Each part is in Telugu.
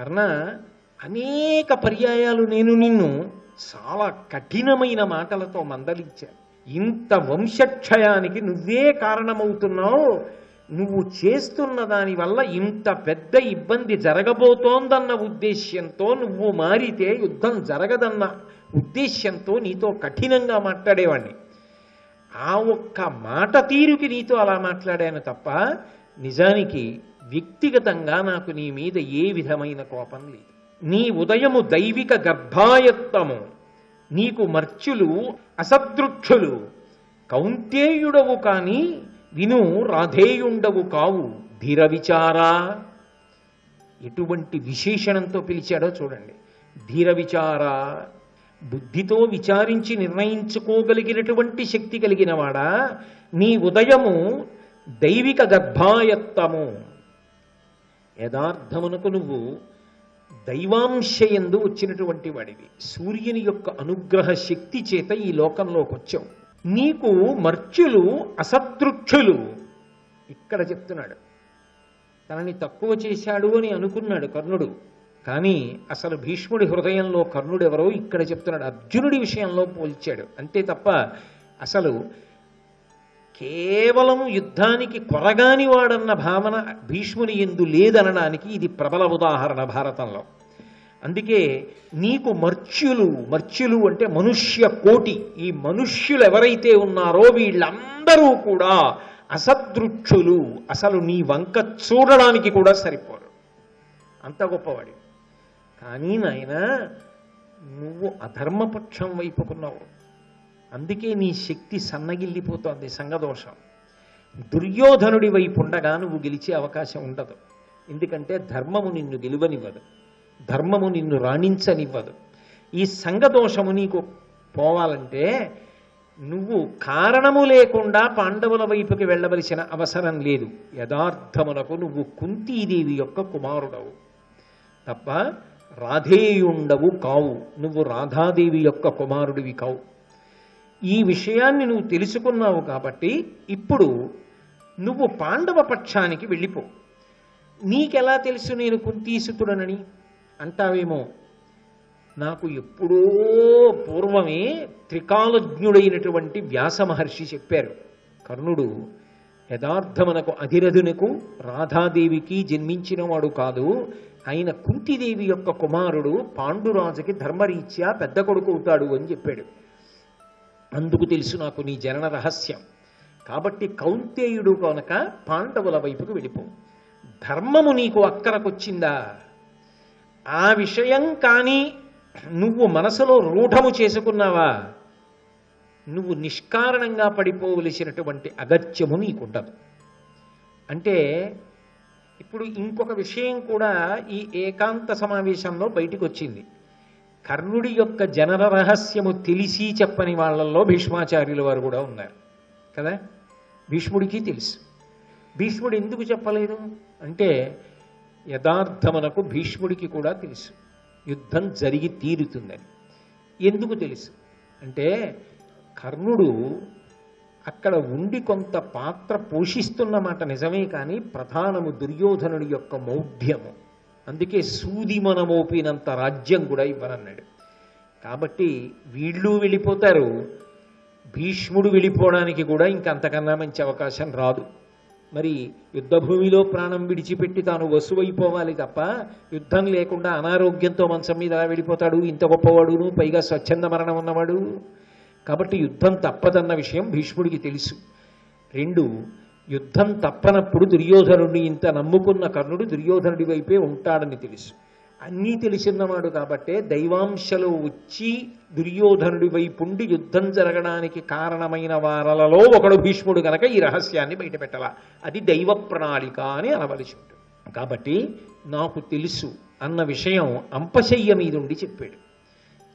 కర్ణ, అనేక పర్యాయాలు నేను నిన్ను చాలా కఠినమైన మాటలతో మందలించాను. ఇంత వంశక్షయానికి నువ్వే కారణమవుతున్నావు, నువ్వు చేస్తున్న దానివల్ల ఇంత పెద్ద ఇబ్బంది జరగబోతోందన్న ఉద్దేశ్యంతో నువ్వు మారితే యుద్ధం జరగదన్న ఉద్దేశ్యంతో నీతో కఠినంగా మాట్లాడేవాణ్ణి. ఆ ఒక్క మాట తీరుకి నీతో అలా మాట్లాడాను తప్ప నిజానికి వ్యక్తిగతంగా నాకు నీ మీద ఏ విధమైన కోపం లేదు. నీ ఉదయము దైవిక గర్భాయత్తము, నీకు మర్చులు అసదృక్షులు, కౌంతేయుడవు కాని విను రాధేయుండవు కావు ధీర విచారా. ఎటువంటి విశేషణంతో పిలిచాడో చూడండి. ధీర విచారా, బుద్ధితో విచారించి నిర్ణయించుకోగలిగినటువంటి శక్తి కలిగిన వాడా, నీ ఉదయము దైవిక గర్భాయత్తము, యథార్థమునకు నువ్వు దైవాంశయందు వచ్చినటువంటి వాడివి. సూర్యుని యొక్క అనుగ్రహ శక్తి చేత ఈ లోకంలోకి వచ్చావు. నీకు మర్చులు అసదృక్షులు. ఇక్కడ చెప్తున్నాడు, తనని తక్కువ చేశాడు అని అనుకున్నాడు కర్ణుడు. కానీ అసలు భీష్ముడి హృదయంలో కర్ణుడు ఎవరో ఇక్కడ చెప్తున్నాడు. అర్జునుడి విషయంలో పోల్చాడు అంతే తప్ప అసలు కేవలం యుద్ధానికి కొరగాని వాడన్న భావన భీష్ముని యందు లేదనడానికి ఇది ప్రబల ఉదాహరణ భారతంలో. అందుకే నీకు మర్చ్యులు అంటే మనుష్య కోటి, ఈ మనుష్యులు ఎవరైతే ఉన్నారో వీళ్ళందరూ కూడా అసదృక్షులు, అసలు నీ వంక చూడడానికి కూడా సరిపోరు, అంత గొప్పవాడి. కానీ నాయన నువ్వు అధర్మపక్షం వైపుకున్నావు, అందుకే నీ శక్తి సన్నగిల్లిపోతోంది. సంగదోషం. దుర్యోధనుడి వైపు ఉండగా నువ్వు గెలిచే అవకాశం ఉండదు. ఎందుకంటే ధర్మము నిన్ను గెలువనివ్వదు, ధర్మము నిన్ను రాణించనివ్వదు. ఈ సంగదోషము నీకు పోవాలంటే నువ్వు కారణము లేకుండా పాండవుల వైపుకి వెళ్ళవలసిన అవసరం లేదు. యథార్థమునకు నువ్వు కుంతీదేవి యొక్క కుమారుడవు తప్ప రాధేయుండవు కావు. నువ్వు రాధాదేవి యొక్క కుమారుడివి కావు. ఈ విషయాన్ని నువ్వు తెలుసుకున్నావు కాబట్టి ఇప్పుడు నువ్వు పాండవ పక్షానికి వెళ్ళిపో. నీకెలా తెలుసు నేను కుంతీసుతుడనని అంటావేమో. నాకు ఎప్పుడో పూర్వమే త్రికాలజ్ఞుడైనటువంటి వ్యాస మహర్షి చెప్పారు, కర్ణుడు యథార్థమునకు అధిరథునకు రాధాదేవికి జన్మించినవాడు కాదు, ఆయన కుంతిదేవి యొక్క కుమారుడు, పాండురాజుకి ధర్మరీత్యా పెద్ద కొడుకు అవుతాడు అని చెప్పాడు. అందుకు తెలుసు నాకు నీ జనన రహస్యం. కాబట్టి కౌంతేయుడు కనుక పాండవుల వైపుకు వెళ్ళిపో. ధర్మము నీకు అక్కరకొచ్చిందా, ఆ విషయం కానీ నువ్వు మనసులో రూఢము చేసుకున్నావా, నువ్వు నిష్కారణంగా పడిపోవలసినటువంటి అగత్యము నీకుండదు. అంటే ఇప్పుడు ఇంకొక విషయం కూడా ఈ ఏకాంత సమావేశంలో బయటికి వచ్చింది. కర్ణుడి యొక్క జనన రహస్యము తెలిసి చెప్పని వాళ్ళల్లో భీష్మాచార్యుల వారు కూడా ఉన్నారు కదా. భీష్ముడికి తెలుసు. భీష్ముడు ఎందుకు చెప్పలేదు అంటే యథార్థమునకు భీష్ముడికి కూడా తెలుసు యుద్ధం జరిగి తీరుతుందని. ఎందుకు తెలుసు అంటే కర్ణుడు అక్కడ ఉండి కొంత పాత్ర పోషిస్తున్నమాట నిజమే, కానీ ప్రధానము దుర్యోధనుడి యొక్క మౌఢ్యము. అందుకే సూదిమనమోపినంత రాజ్యం కూడా ఇవ్వనన్నాడు. కాబట్టి వీళ్ళు వెళ్ళిపోతారు, భీష్ముడు వెళ్ళిపోవడానికి కూడా ఇంకంతకన్నా మంచి అవకాశం రాదు. మరి యుద్ధభూమిలో ప్రాణం విడిచిపెట్టి తాను వసువైపోవాలి తప్ప యుద్ధం లేకుండా అనారోగ్యంతో మంచం మీద ఎలా వెళ్ళిపోతాడు ఇంత గొప్పవాడును, పైగా స్వచ్ఛంద మరణం ఉన్నవాడు. కాబట్టి యుద్ధం తప్పదన్న విషయం భీష్ముడికి తెలుసు. రెండు, యుద్ధం తప్పనప్పుడు దుర్యోధనుడిని ఇంత నమ్ముకున్న కర్ణుడు దుర్యోధనుడి వైపే ఉంటాడని తెలుసు. అన్నీ తెలిసిన్నవాడు కాబట్టే దైవాంశలో వచ్చి దుర్యోధనుడి వైపుండి యుద్ధం జరగడానికి కారణమైన వారలలో ఒకడు భీష్ముడు కనుక ఈ రహస్యాన్ని బయటపెట్టాల. అది దైవ ప్రణాళిక అని అనవలసి ఉంటుంది. కాబట్టి నాకు తెలుసు అన్న విషయం అంపశయ్య మీద ఉండి చెప్పాడు.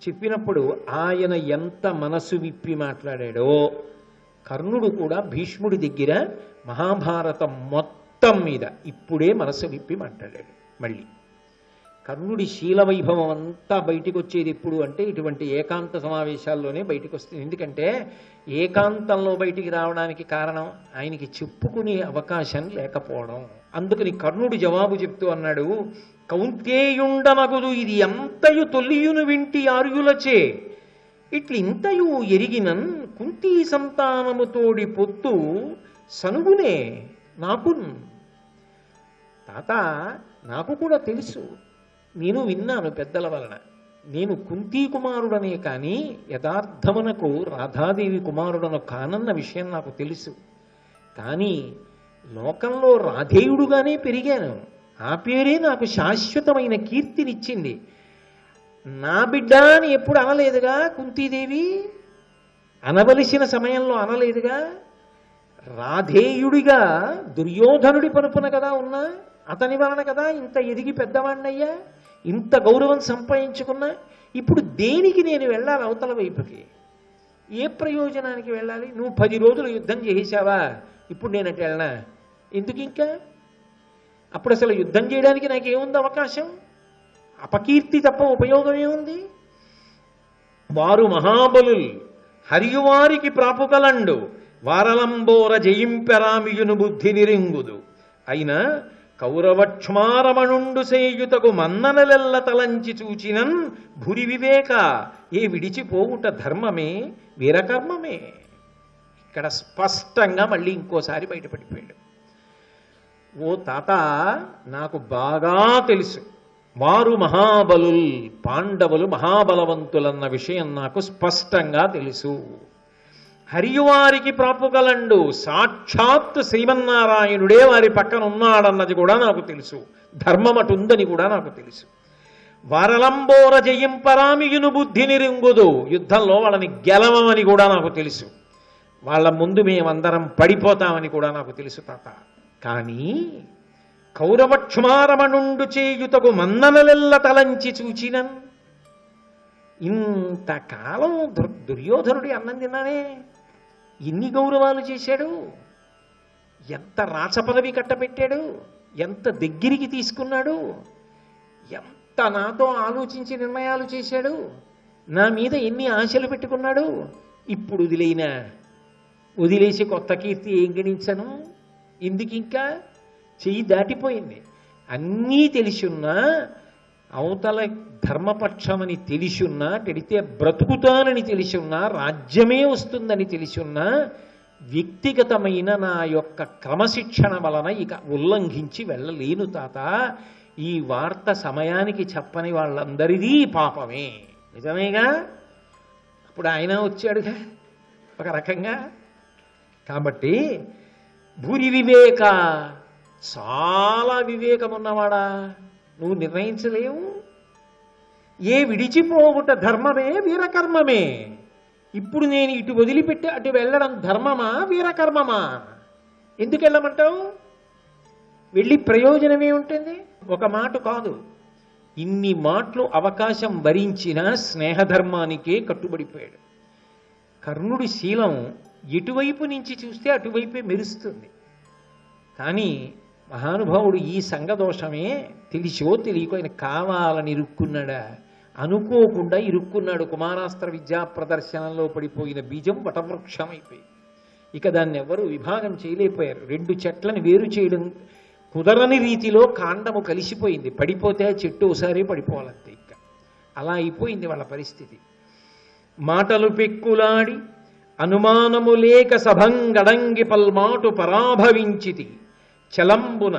చెప్పినప్పుడు ఆయన ఎంత మనసు విప్పి మాట్లాడాడో కర్ణుడు కూడా భీష్ముడి దగ్గర మహాభారతం మొత్తం మీద ఇప్పుడే మనసు విప్పి మాట్లాడాడు మళ్ళీ. కర్ణుడి శీలవైభవం అంతా బయటికి వచ్చేది ఎప్పుడు అంటే ఇటువంటి ఏకాంత సమావేశాల్లోనే బయటికి వస్తుంది. ఎందుకంటే ఏకాంతంలో బయటికి రావడానికి కారణం ఆయనకి చెప్పుకునే అవకాశం లేకపోవడం. అందుకని కర్ణుడు జవాబు చెప్తూ అన్నాడు, కౌంతేయుండనగుదు ఇది ఎంతయు తొల్లియును వింటి ఆర్యులచే ఇట్లు ఇంతయు ఎరిగినన్ కుంతీ సంతానముతోడి పొత్తు సనుగునే నాకు. తాత, నాకు కూడా తెలుసు, నేను విన్నాను పెద్దల వలన. నేను కుంతీ కుమారుడనే కానీ యథార్థమునకు రాధాదేవి కుమారుడను కానన్న విషయం నాకు తెలుసు. కానీ లోకంలో రాధేయుడుగానే పెరిగాను. ఆ పేరే నాకు శాశ్వతమైన కీర్తినిచ్చింది. నా బిడ్డ అని ఎప్పుడు అనలేదుగా కుంతీదేవి, అనవలసిన సమయంలో అనలేదుగా. రాధేయుడిగా దుర్యోధనుడి పరుపున కదా ఉన్నా, అతని వలన కదా ఇంత ఎదిగి పెద్దవాణ్ణయ్యా, ఇంత గౌరవం సంపాదించుకున్నా. ఇప్పుడు దేనికి నేను వెళ్ళాలి అవతల వైపుకి? ఏ ప్రయోజనానికి వెళ్ళాలి? నువ్వు 10 రోజులు యుద్ధం చేసేసావా, ఇప్పుడు నేను అటు వెళ్ళనా? ఎందుకు ఇంకా? అప్పుడు అసలు యుద్ధం చేయడానికి నాకేముంది అవకాశం? అపకీర్తి తప్ప ఉపయోగం ఏముంది? వారు మహాబలుల్ హరియువారికి ప్రాపుకలండు వారలంబోర జయింపెరామియును బుద్ధి నిరింగుదు అయినా కౌరవక్ష్మారమణుండు సేయుతకు మన్ననలెల్ల తలంచి చూచినన్ భురి వివేక ఏ విడిచిపోవుట ధర్మమే వీరకర్మమే. ఇక్కడ స్పష్టంగా మళ్ళీ ఇంకోసారి బయటపడిపోయాడు. ఓ తాత, నాకు బాగా తెలుసు వారు మహాబలుల్, పాండవులు మహాబలవంతులన్న విషయం నాకు స్పష్టంగా తెలుసు. హరియువారికి ప్రాపుకలండు సాక్షాత్ శ్రీమన్నారాయణుడే వారి పక్కన ఉన్నాడన్నది కూడా నాకు తెలుసు. ధర్మం అటుందని కూడా నాకు తెలుసు. వారలంబోర జయింపరామియును బుద్ధి నిరింగుదు, యుద్ధంలో వాళ్ళని గెలవమని కూడా నాకు తెలుసు. వాళ్ళ ముందు మేమందరం పడిపోతామని కూడా నాకు తెలుసు తాత. కానీ కౌరవక్ష్మారమణుండు చేయుతకు మన్ననలెల్ల తలంచి చూచినన్. ఇంతకాలం దుర్యోధనుడి అన్నం తిన్నానే, ఎన్ని గౌరవాలు చేశాడు, ఎంత రాచపదవి కట్టబెట్టాడు, ఎంత దగ్గరికి తీసుకున్నాడు, ఎంత నాతో ఆలోచించి నిర్ణయాలు చేశాడు, నా మీద ఎన్ని ఆశలు పెట్టుకున్నాడు. ఇప్పుడు వదిలేసి కొత్త కీర్తి ఏం గణించను? ఎందుకు ఇంకా? చెయ్యి దాటిపోయింది. అన్నీ తెలిసున్నా, అవతల ధర్మపక్షమని తెలిసున్నా, పెడితే బ్రతుకుతానని తెలిసున్నా, రాజ్యమే వస్తుందని తెలిసున్నా, వ్యక్తిగతమైన నా యొక్క క్రమశిక్షణ వలన ఇక ఉల్లంఘించి వెళ్ళలేను తాత. ఈ వార్త సమయానికి చెప్పని వాళ్ళందరిదీ పాపమే. నిజమేగా? అప్పుడు ఆయన వచ్చాడుగా ఒక రకంగా. కాబట్టి భూరి వివేక, చాలా వివేకం ఉన్నవాడా, నువ్వు నిర్ణయించలేవు. ఏ విడిచిపోవుట ధర్మమే వీరకర్మమే. ఇప్పుడు నేను ఇటు వదిలిపెట్టి అటు వెళ్ళడం ధర్మమా వీరకర్మమా? ఎందుకు వెళ్ళమంటావు? వెళ్ళి ప్రయోజనమే ఉంటుంది? ఒక మాట కాదు, ఇన్ని మాటలు అవకాశం భరించిన స్నేహధర్మానికే కట్టుబడిపోయాడు. కర్ణుడి శీలం ఎటువైపు నుంచి చూస్తే అటువైపే మెరుస్తుంది. కానీ మహానుభావుడు ఈ సంగదోషమే తెలిసో తెలియకో ఆయన కావాలని ఇరుక్కున్నాడా? అనుకోకుండా ఇరుక్కున్నాడు. కుమారాస్త్ర విద్యా ప్రదర్శనంలో పడిపోయిన బీజం వటవృక్షమైపోయి ఇక దాన్ని ఎవరు విభాగం చేయలేకపోయారు. 2 చెట్లను వేరు చేయడం కుదరని రీతిలో కాండము కలిసిపోయింది. పడిపోతే చెట్టు ఒకసారి పడిపోవాలంతే. ఇక అలా అయిపోయింది వాళ్ళ పరిస్థితి. మాటలు పెక్కులాడి అనుమానము లేక సభంగడంగి పల్మాటు పరాభవించితి చలంబున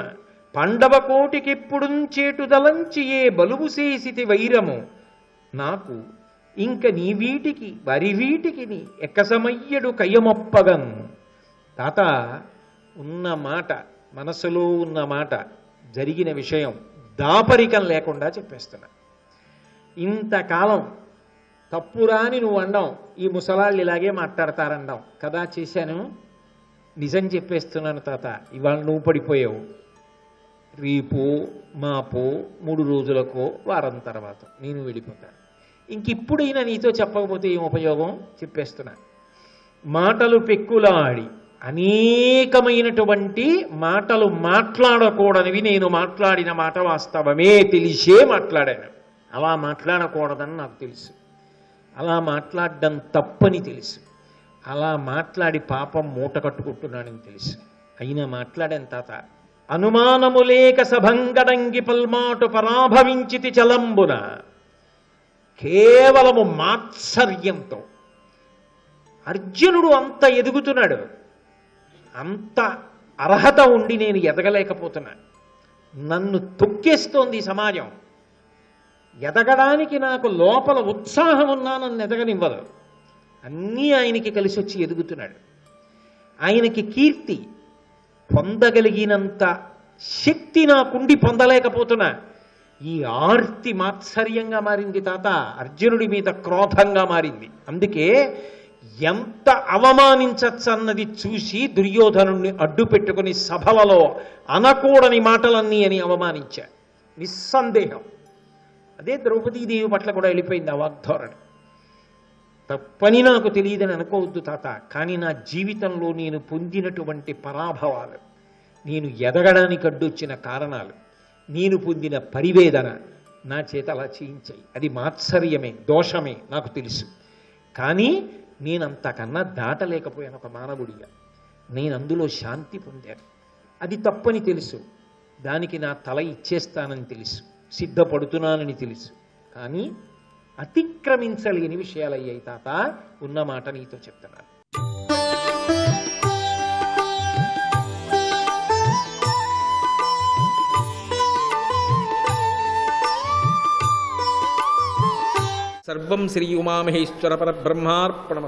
పండవ కోటికెప్పుడుంచేటుదలంచి ఏ బలువు చేసితి వైరము నాకు ఇంక నీ వీటికి వరి వీటికి నీ ఎక్కసమయ్యడు కయ్యమొప్పగన్. తాత, ఉన్న మాట, మనసులో ఉన్న మాట, జరిగిన విషయం దాపరికం లేకుండా చెప్పేస్తున్నా. ఇంతకాలం తప్పురాని నువ్వు అండం, ఈ ముసలాళ్ళు ఇలాగే మాట్లాడతారండం కదా, చేశాను. నిజం చెప్పేస్తున్నాను తాత, ఇవాళ నువ్వు పడిపోయావు. రేపో మాపో 3 రోజులకో వారం తర్వాత నేను వెళ్ళిపోతాను. ఇంకిప్పుడైనా నీతో చెప్పకపోతే ఏం ఉపయోగం? చెప్పేస్తున్నా. మాటలు పెక్కులాడి అనేకమైనటువంటి మాటలు మాట్లాడకూడనివి నేను మాట్లాడిన మాట వాస్తవమే తెలిసే మాట్లాడాను. అలా మాట్లాడకూడదని నాకు తెలుసు, అలా మాట్లాడడం తప్పని తెలుసు, అలా మాట్లాడి పాపం మూట కట్టుకుంటున్నానని తెలుసు. అయినా మాట్లాడాను తాత. అనుమానము లేక సభంగడంగి పల్మాటు పరాభవించితి చలంబున. కేవలము మాత్సర్యంతో అర్జునుడు అంత ఎదుగుతున్నాడు, అంత అర్హత ఉండి నేను ఎదగలేకపోతున్నాను. నన్ను తొక్కేస్తోంది సమాజం. ఎదగడానికి నాకు లోపల ఉత్సాహం ఉన్నా నన్ను ఎదగనివ్వదు. అన్నీ ఆయనకి కలిసి వచ్చి ఎదుగుతున్నాడు. ఆయనకి కీర్తి పొందగలిగినంత శక్తి నాకుండి పొందలేకపోతున్నా. ఈ ఆర్తి మాత్సర్యంగా మారింది తాత, అర్జునుడి మీద క్రోధంగా మారింది. అందుకే ఎంత అవమానించచ్చన్నది చూసి దుర్యోధనుణ్ణి అడ్డు పెట్టుకుని సభలలో అనకూడని మాటలన్నీ అని అవమానించా. నిస్సందేహం అదే ద్రౌపదీదేవి పట్ల కూడా వెళ్ళిపోయింది ఆ వాగ్ధోరణి. తప్పని నాకు తెలియదని అనుకోవద్దు తాత, కానీ నా జీవితంలో నేను పొందినటువంటి పరాభవాలు, నేను ఎదగడానికి అడ్డొచ్చిన కారణాలు, నేను పొందిన పరివేదన నా చేత అలా చేయించాయి. అది మాత్సర్యమే, దోషమే నాకు తెలుసు. కానీ నేనంతకన్నా దాటలేకపోయాను ఒక మానవుడిగా. నేను అందులో శాంతి పొందాను. అది తప్పని తెలుసు, దానికి నా తల ఇచ్చేస్తానని తెలుసు, సిద్ధపడుతున్నానని తెలుసు. కానీ అతిక్రమించలేని విషయాలయ్యాయి తాత. ఉన్నమాట నీతో చెప్తున్నాను. సర్వం శ్రీ ఉమామహేశ్వర పరబ్రహ్మార్పణమస్తు.